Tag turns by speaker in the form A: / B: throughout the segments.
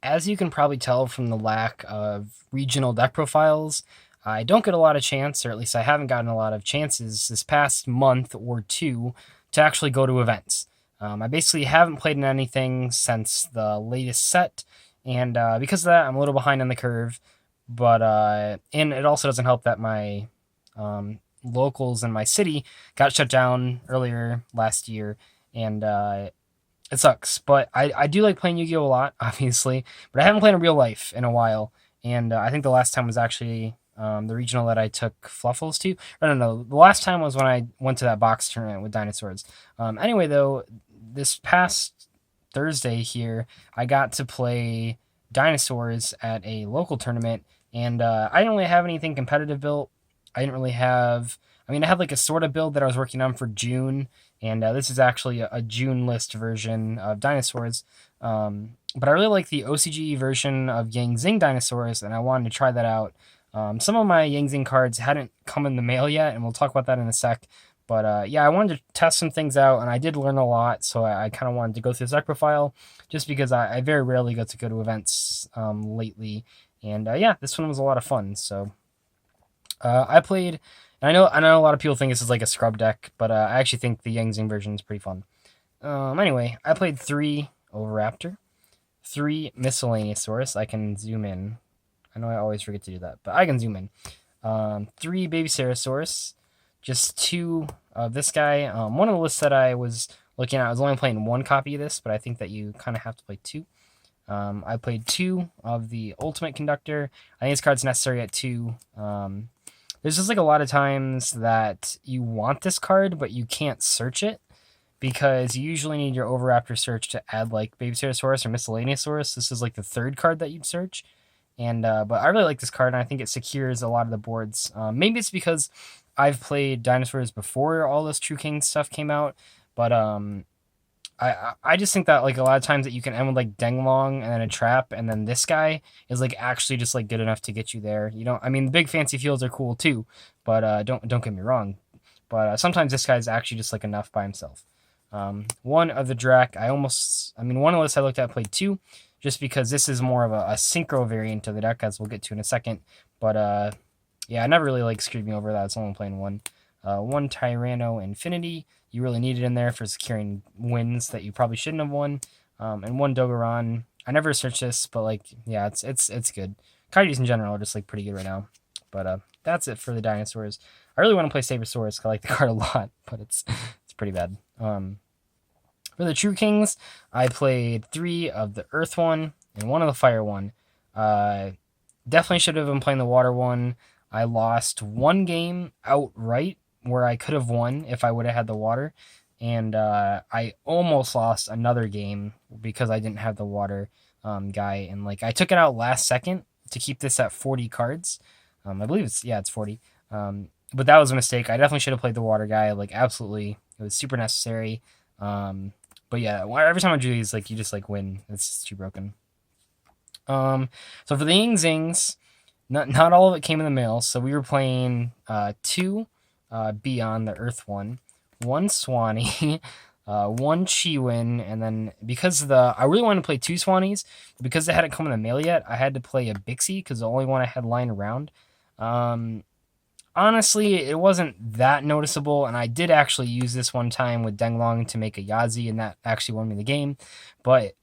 A: as you can probably tell from the lack of regional deck profiles, I don't get a lot of chance, or at least I haven't gotten a lot of chances this past month or two to actually go to events. I basically haven't played in anything since the latest set, and because of that, I'm a little behind on the curve. But and it also doesn't help that my locals in my city got shut down earlier last year, and it sucks. But I do like playing Yu-Gi-Oh a lot, obviously, but I haven't played in real life in a while, and I think the last time was actually the regional that I took Fluffles to. I don't know. The last time was when I went to that box tournament with Dinosaurs. Anyway, though, this past Thursday here, I got to play Dinosaurs at a local tournament, and I didn't really have anything competitive built. I didn't really have. I mean, I had like a sort of build that I was working on for June, and this is actually a June list version of Dinosaurs. But I really like the OCG version of Yang Zing Dinosaurs, and I wanted to try that out. Some of my Yang Zing cards hadn't come in the mail yet, and we'll talk about that in a sec. But yeah, I wanted to test some things out, and I did learn a lot, so I kind of wanted to go through the deck profile, just because I very rarely get to go to events lately. And yeah, this one was a lot of fun. So I played. And I know a lot of people think this is like a scrub deck, but I actually think the Yang Zing version is pretty fun. Anyway, I played 3 Overraptor, 3 Miscellaneousaurus. I can zoom in. I know I always forget to do that, but I can zoom in. 3 Baby Ceratosaurus, just 2 of this guy. One of the lists that I was looking at, I was only playing 1 copy of this, but I think that you kind of have to play 2. I played 2 of the Ultimate Conductor. I think this card's necessary at 2. There's just like a lot of times that you want this card, but you can't search it because you usually need your Overraptor search to add like Baby Ceratosaurus or Miscellaneousaurus. This is like the 3rd card that you'd search. And but I really like this card, and I think it secures a lot of the boards. Maybe it's because I've played Dinosaurs before all this True King stuff came out, but I just think that like a lot of times that you can end with like Denglong and then a trap, and then this guy is like actually just like good enough to get you there. You know, I mean, the big fancy fields are cool too, but don't get me wrong. But sometimes this guy's actually just like enough by himself. One of the Drac, one of the lists I looked at played 2, just because this is more of a synchro variant of the deck, as we'll get to in a second. But yeah, I never really like screwed me over that. It's only playing 1. 1 Tyranno Infinity. You really need it in there for securing wins that you probably shouldn't have won. And 1 Dogoran. I never searched this, but like, yeah, it's good. Coyotes in general are just like pretty good right now. But that's it for the Dinosaurs. I really want to play Sabersaurus because I like the card a lot, but it's pretty bad. For the True Kings, I played 3 of the Earth one and 1 of the Fire one. Definitely should have been playing the Water one. I lost 1 game outright where I could have won if I would have had the Water. And I almost lost another game because I didn't have the Water guy. And like I took it out last second to keep this at 40 cards. I believe it's 40. But that was a mistake. I definitely should have played the Water guy. Like absolutely, it was super necessary. But yeah, every time I do these, like you just like win. It's just too broken. So for the Ying Zings, not all of it came in the mail. So we were playing 2 Beyond the Earth one, 1 Swanee, 1 Chiwin, and then because I really wanted to play 2 Swanees, because they hadn't come in the mail yet, I had to play a Bixie because the only one I had lying around. Honestly, it wasn't that noticeable, and I did actually use this one time with Denglong to make a Yazi, and that actually won me the game. But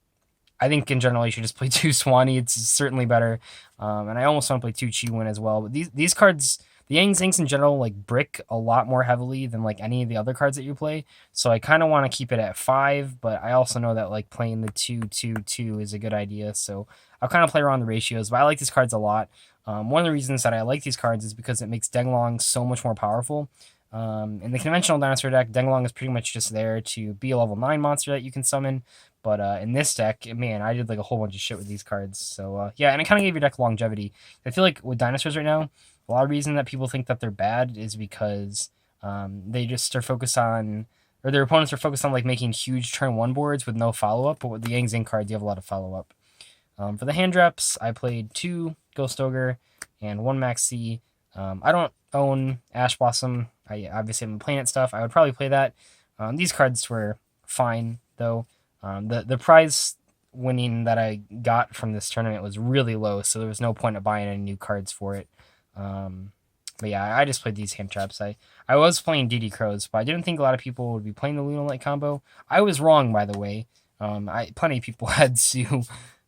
A: I think in general you should just play 2 Swanee. It's certainly better. And I almost want to play 2 Chiwin as well. But these cards, the Yang Zings in general, like brick a lot more heavily than like any of the other cards that you play. So I kind of want to keep it at 5, but I also know that like playing the 2-2-2 is a good idea. So I'll kind of play around the ratios, but I like these cards a lot. One of the reasons that I like these cards is because it makes Denglong so much more powerful. In the conventional dinosaur deck, Denglong is pretty much just there to be a level 9 monster that you can summon. But in this deck, man, I did like a whole bunch of shit with these cards. So yeah, and it kind of gave your deck longevity. I feel like with dinosaurs right now, a lot of reason that people think that they're bad is because they just are focused on, or their opponents are focused on like making huge turn 1 boards with no follow-up. But with the Yang Zing cards, you have a lot of follow-up. For the hand reps, I played 2 Ghost Ogre and 1 Max C. I don't own Ash Blossom. I obviously haven't been playing it stuff. I would probably play that. These cards were fine though. The prize winning that I got from this tournament was really low, so there was no point of buying any new cards for it. Um, but yeah, I just played these hand traps. I was playing DD Crows, but I didn't think a lot of people would be playing the Luna Light combo. I was wrong, by the way. Plenty of people had Zoo,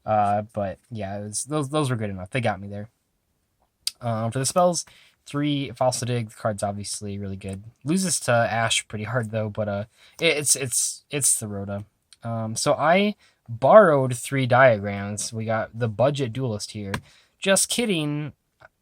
A: but yeah, those were good enough. They got me there. For the spells, 3 Fossil Dig. The card's obviously really good. Loses to Ash pretty hard though, but it's the Rhoda. So I borrowed 3 diagrams. We got the budget duelist here. Just kidding.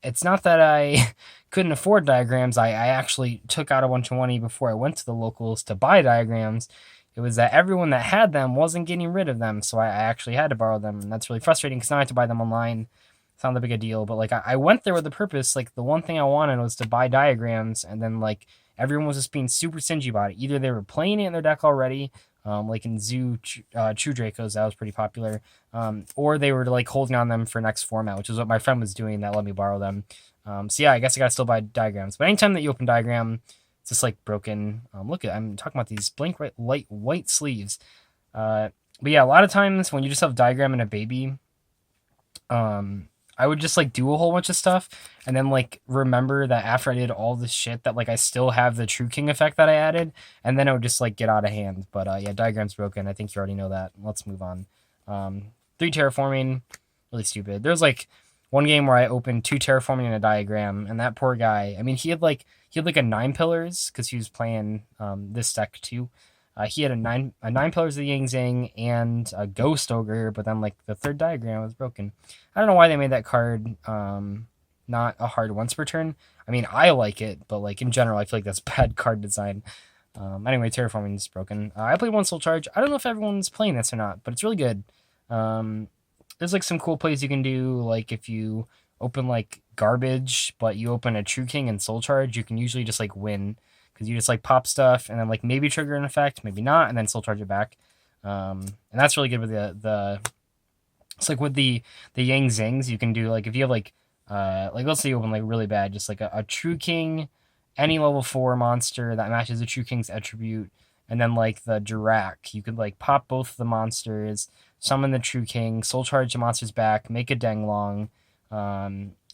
A: It's not that I couldn't afford diagrams. I actually took out a bunch of money before I went to the locals to buy diagrams. It was that everyone that had them wasn't getting rid of them, so I actually had to borrow them, and that's really frustrating because now I have to buy them online. It's not that big a deal, but like I went there with a purpose. Like the one thing I wanted was to buy diagrams, and then like everyone was just being super stingy about it. Either they were playing it in their deck already, like in Zoo True Dracos, that was pretty popular, or they were like holding on them for next format, which is what my friend was doing that let me borrow them. So yeah, I guess I gotta still buy diagrams. But anytime that you open diagram, it's just like broken. Look at I'm talking about these blank light white sleeves. But yeah, a lot of times when you just have diagram and a baby, I would just like do a whole bunch of stuff and then like remember that after I did all this shit that like I still have the True King effect that I added, and then it would just like get out of hand. But yeah, diagram's broken. I think you already know that. Let's move on. 3 terraforming, really stupid. There's like one game where I opened 2 terraforming in a diagram, and that poor guy. I mean, he had like a 9 pillars because he was playing this deck too. He had a nine pillars of the Yang Zing and a Ghost Ogre, but then like the 3rd diagram was broken. I don't know why they made that card not a hard once per turn. I mean, I like it, but like in general, I feel like that's bad card design. Anyway, terraforming is broken. I played 1 Soul Charge. I don't know if everyone's playing this or not, but it's really good. There's like some cool plays you can do, like if you open like garbage, but you open a True King and Soul Charge, you can usually just like win. Because you just like pop stuff and then like maybe trigger an effect, maybe not, and then Soul Charge it back. And that's really good with the it's like with the Yang Zings, you can do like if you have like let's say you open like really bad, just like a True King, any level 4 monster that matches the True King's attribute, and then like the Dirac, you could like pop both the monsters, summon the True King, Soul Charge the monsters back, make a Denglong,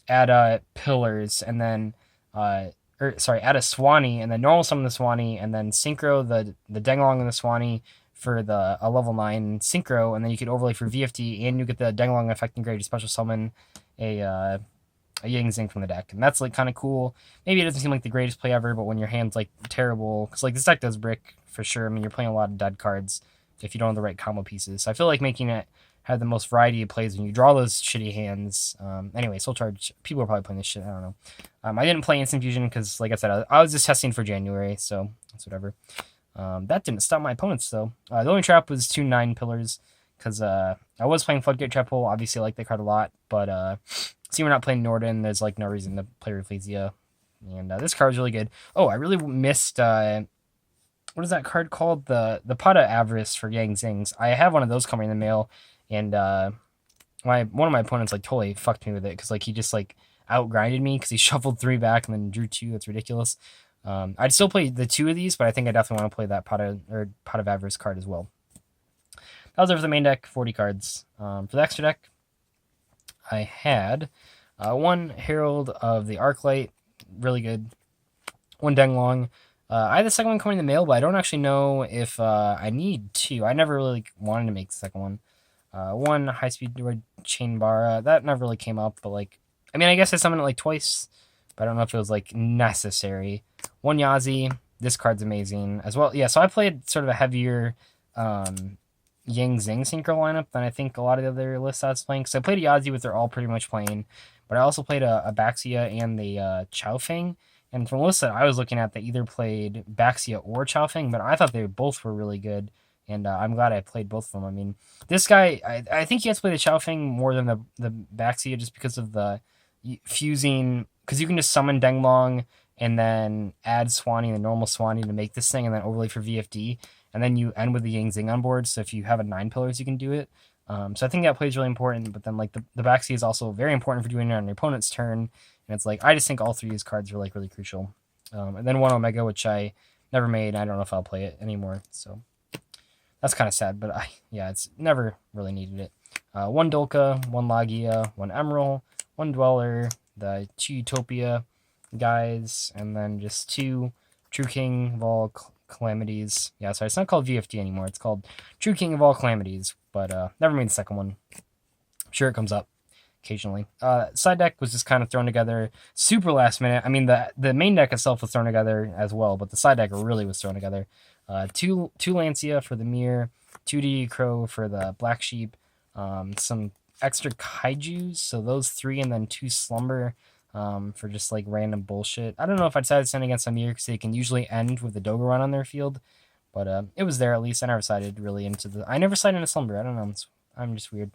A: add pillars, and then add a Swanee, and then normal summon the Swanee, and then synchro the Denglong and the Swanee for a level 9 synchro, and then you could overlay for VFD, and you get the Denglong effect and grade to special summon a Yang Zing from the deck, and that's like kind of cool. Maybe it doesn't seem like the greatest play ever, but when your hand's like terrible, because like this deck does brick for sure. I mean, you're playing a lot of dead cards if you don't have the right combo pieces. So I feel like making it have the most variety of plays when you draw those shitty hands. Anyway, Soul Charge, people are probably playing this shit. I don't know. I didn't play Instant Fusion because, like I said, I was just testing for January, so that's whatever. That didn't stop my opponents, though. The only trap was 2 9 pillars, because I was playing Floodgate Trap Hole. Obviously, I like that card a lot, but see, we're not playing Norden. There's like no reason to play Rafflesia. And this card's really good. Oh, I really missed... what is that card called? The Pot of Avarice for Yang Zings. I have one of those coming in the mail, and one of my opponents like totally fucked me with it because like he just like outgrinded me because he shuffled 3 back and then drew 2. That's ridiculous. I'd still play the 2 of these, but I think I definitely want to play that Pot of Avarice card as well. That was it for the main deck, 40 cards. For the extra deck, I had 1 Herald of the Arclight, really good. 1 Denglong. I had the second one coming in the mail, but I don't actually know if I need 2. I never really wanted to make the second one. 1 High-Speed Chain Bar. That never really came up, but like, I mean, I guess I summoned it like twice, but I don't know if it was like necessary. 1 Yazi. This card's amazing as well. Yeah, so I played sort of a heavier Yang Zing synchro lineup than I think a lot of the other lists I was playing. So I played a Yazi, which they're all pretty much playing, but I also played a Baxia and the Chaofeng. And from the list that I was looking at, they either played Baxia or Chaofeng, but I thought they both were really good. And I'm glad I played both of them. I mean, this guy, I think he has to play the Chaofeng more than the Baxia just because of the fusing, because you can just summon Denglong and then add Swanee, the normal Swanee, to make this thing, and then overlay for VFD. And then you end with the Yang Zing on board, so if you have a 9 pillars, you can do it. So I think that play is really important, but then like the Baxia is also very important for doing it on your opponent's turn. And it's like, I just think all 3 of these cards are like really crucial. And then 1 Omega, which I never made. I don't know if I'll play it anymore. So That's kind of sad, but yeah, it's never really needed it. One Dolka, one Lagia, one Emerald, one Dweller, the two Utopia guys, and then just two True King of all Calamities. Yeah, sorry, it's not called VFD anymore. It's called True King of all Calamities, but never made the second one. I'm sure it comes up occasionally. Side deck was just kind of thrown together super last minute. I mean, the main deck itself was thrown together as well, but the side deck really was thrown together. Two Lancia for the Mirror, 2D Crow for the Black Sheep, some extra Kaijus, so those three, and then two Slumber for just like random bullshit. I don't know if I decided to send against a Mirror because they can usually end with the Dogoran on their field, but it was there at least. I never sided really into the. I never sided into Slumber. I don't know. I'm just weird.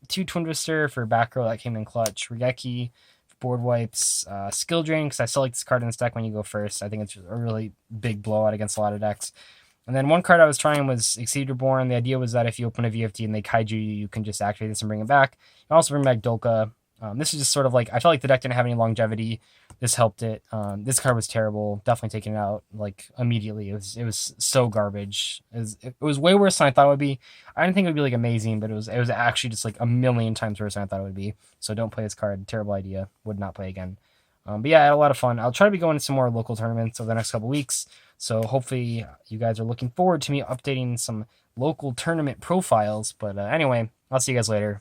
A: Two Twin Twister for back row that came in clutch. Regeki for board wipes. Skill Drain, because I still like this card in this deck when you go first. I think it's a really big blowout against a lot of decks. And then one card I was trying was Exceed Reborn. The idea was that if you open a VFT and they kaiju you, you can just activate this and bring it back. You also bring back Dolka. This is just sort of like, I felt like the deck didn't have any longevity. This helped it. This card was terrible. Definitely taking it out like immediately. It was so garbage. It was way worse than I thought it would be. I didn't think it would be like amazing, but it was actually just like a million times worse than I thought it would be. So don't play this card. Terrible idea. Would not play again. But yeah, I had a lot of fun. I'll try to be going to some more local tournaments over the next couple weeks. So hopefully you guys are looking forward to me updating some local tournament profiles. But anyway, I'll see you guys later.